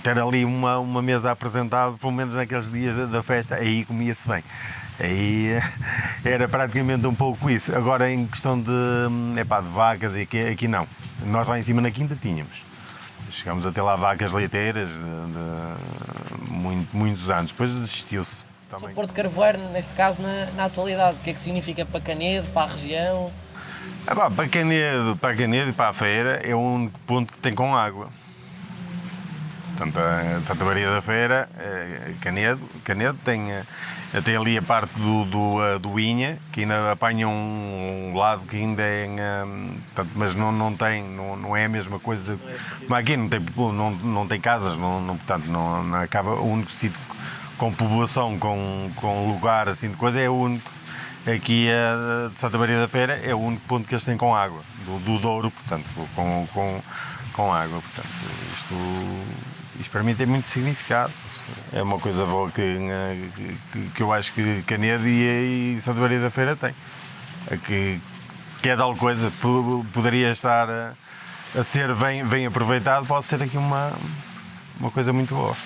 Speaker 1: ter ali uma mesa apresentada, pelo menos naqueles dias da festa, aí comia-se bem. Aí era praticamente um pouco isso. Agora em questão de vacas, aqui não. Nós lá em cima na quinta tínhamos. Chegámos a ter lá vacas leiteiras de muitos anos, depois desistiu-se.
Speaker 2: O Porto de Carvoeiro, neste caso, na atualidade, o que é que significa para Canedo, para a região?
Speaker 1: Para Canedo e para a Feira é o único ponto que tem com água. Portanto, a Santa Maria da Feira, Canedo tem ali a parte do Inha, que ainda apanha um lado que ainda é, portanto, mas não é a mesma coisa. Mas aqui não tem casas, portanto, não acaba, o único sítio com população, com lugar assim de coisa, é o único. Aqui a de Santa Maria da Feira é o único ponto que eles têm com água, do Douro, portanto, com água. Portanto, isto para mim tem muito significado. É uma coisa boa que eu acho que Canedo e Santa Maria da Feira têm. Que é tal coisa, poderia estar a ser bem aproveitado, pode ser aqui uma coisa muito boa.